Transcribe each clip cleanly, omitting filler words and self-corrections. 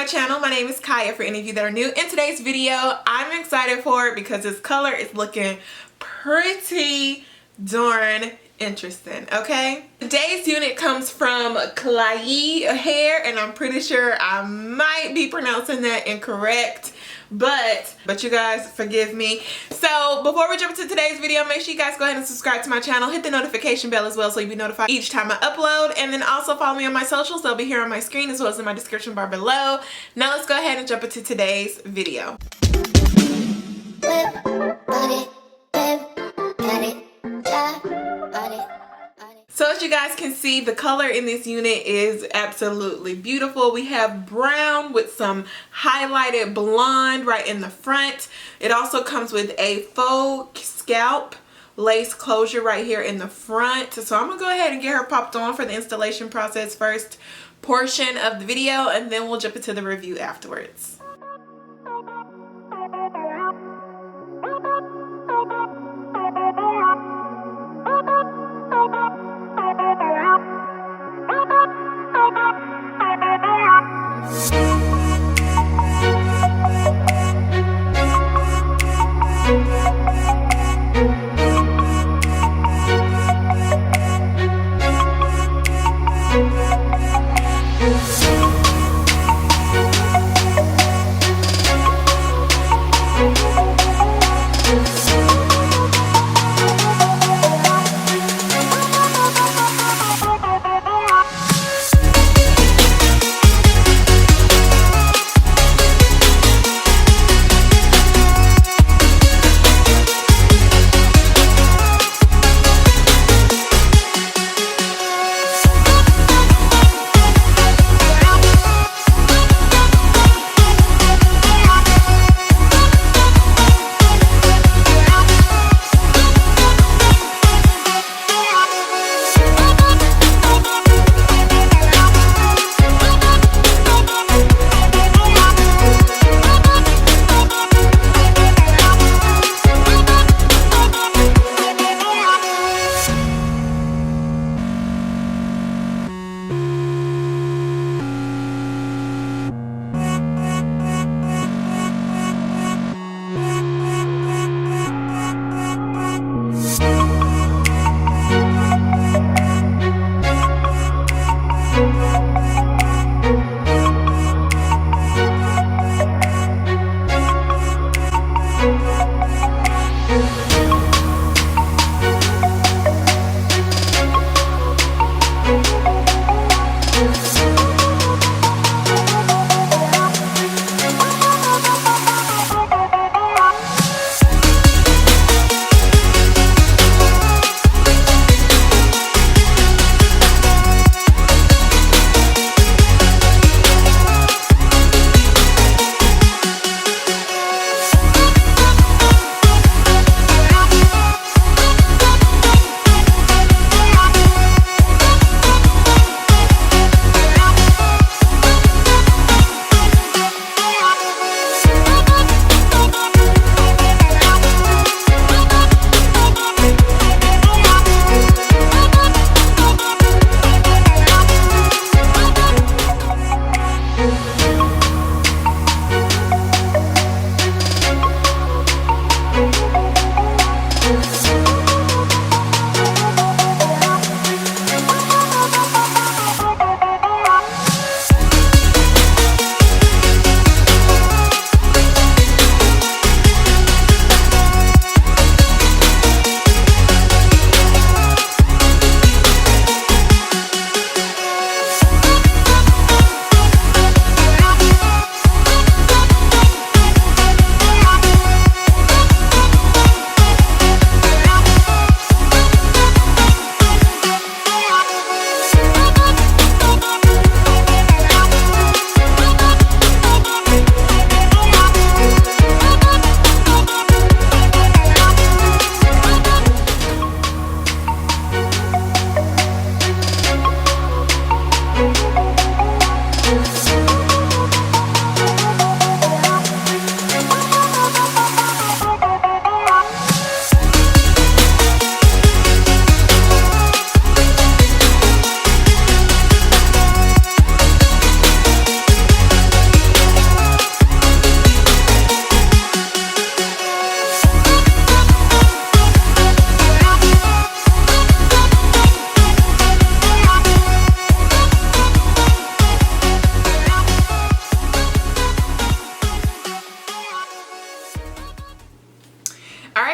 channel. My name is Kaya for any of you that are new. In today's video, I'm excited for it because this color is looking pretty darn interesting, okay? Today's unit comes from KlaiyiHair, and I'm pretty sure I might be pronouncing that incorrect, but you guys forgive me. So before we jump into today's video, make sure you guys go ahead and subscribe to my channel, hit the notification bell as well so you'll be notified each time I upload, and then also follow me on my socials. They'll be here on my screen as well as in my description bar below. Now let's go ahead and jump into today's video. So as you guys can see, the color in this unit is absolutely beautiful. We have brown with some highlighted blonde right in the front. It also comes with a faux scalp lace closure right here in the front. So I'm gonna go ahead and get her popped on for the installation process first portion of the video, and then we'll jump into the review afterwards.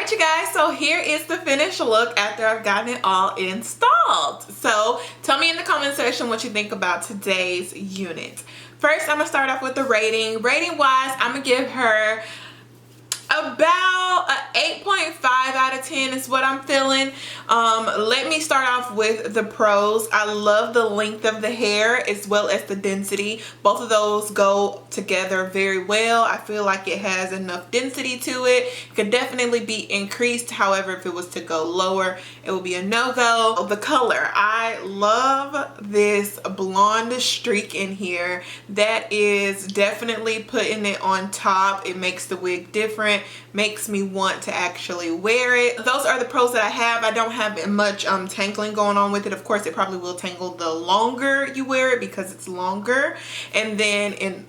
Alright you guys, so here is the finished look after I've gotten it all installed. So tell me in the comment section what you think about today's unit. First, I'm going to start off with the rating. Rating wise, I'm going to give her about a 8.5 out of 10 is what I'm feeling. Let me start off with the pros. I love the length of the hair as well as the density. Both of those go together very well. I feel like it has enough density to it. It could definitely be increased. However, if it was to go lower, it would be a no-go. The color, I love this blonde streak in here. That is definitely putting it on top. It makes the wig different, makes me want to actually wear it. Those are the pros that I have. I don't have much tangling going on with it. Of course, it probably will tangle the longer you wear it because it's longer. And then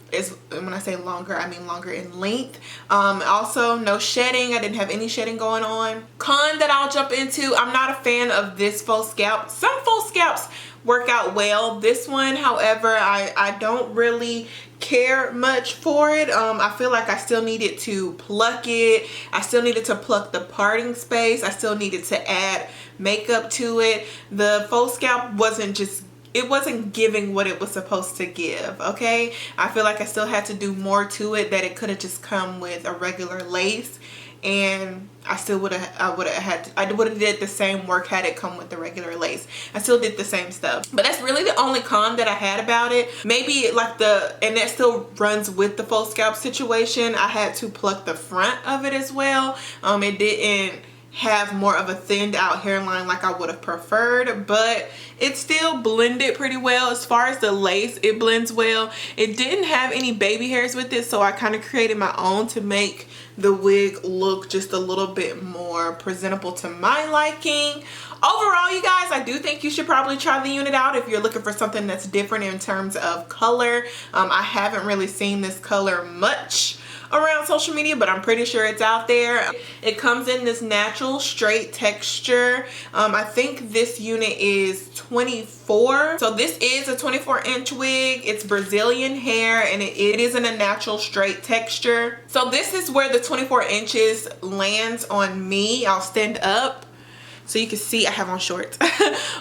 when I say longer, I mean longer in length. Also, no shedding. I didn't have any shedding going on. Con that I'll jump into, I'm not a fan of this faux scalp. Some faux scalps work out well. This one, however, I don't really care much for it. I feel like I still needed to pluck it. I still needed to pluck the parting space. I still needed to add makeup to it. The faux scalp wasn't giving what it was supposed to give. Okay, I feel like I still had to do more to it, that it could have just come with a regular lace, and I still would have did the same work had it come with the regular lace. I still did the same stuff. But that's really the only con that I had about it. Maybe like and that still runs with the faux scalp situation, I had to pluck the front of it as well. It didn't have more of a thinned out hairline like I would have preferred, but it still blended pretty well. As far as the lace, it blends well. It didn't have any baby hairs with it, so I kind of created my own to make the wig look just a little bit more presentable to my liking. Overall, you guys, I do think you should probably try the unit out if you're looking for something that's different in terms of color. I haven't really seen this color much around social media, but I'm pretty sure it's out there. It comes in this natural straight texture. I think this unit is 24. So this is a 24-inch wig. It's Brazilian hair, and it is in a natural straight texture. So this is where the 24 inches lands on me. I'll stand up so you can see I have on shorts.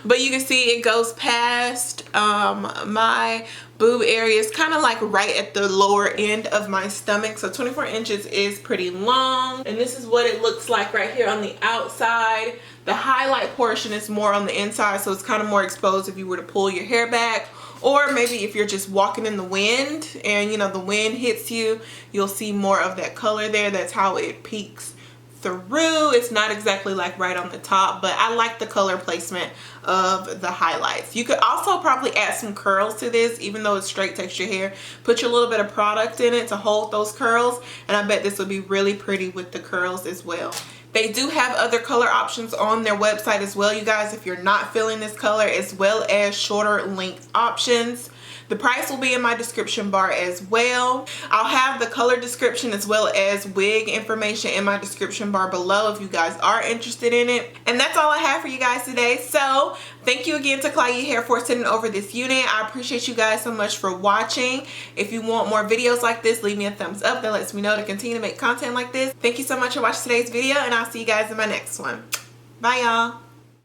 But you can see it goes past my boob area. Is kind of like right at the lower end of my stomach. So 24 inches is pretty long. And this is what it looks like right here on the outside. The highlight portion is more on the inside, so it's kind of more exposed if you were to pull your hair back. Or maybe if you're just walking in the wind and you know the wind hits you, you'll see more of that color there. That's how it peaks through. It's not exactly like right on the top, but I like the color placement of the highlights. You could also probably add some curls to this, even though it's straight texture hair. Put your little bit of product in it to hold those curls, and I bet this would be really pretty with the curls as well. They do have other color options on their website as well, you guys, if you're not feeling this color, as well as shorter length options. The price will be in my description bar as well. I'll have the color description as well as wig information in my description bar below if you guys are interested in it. And that's all I have for you guys today. So thank you again to KlaiyiHair Hair for sending over this unit. I appreciate you guys so much for watching. If you want more videos like this, leave me a thumbs up. That lets me know to continue to make content like this. Thank you so much for watching today's video, and I'll see you guys in my next one. Bye, y'all.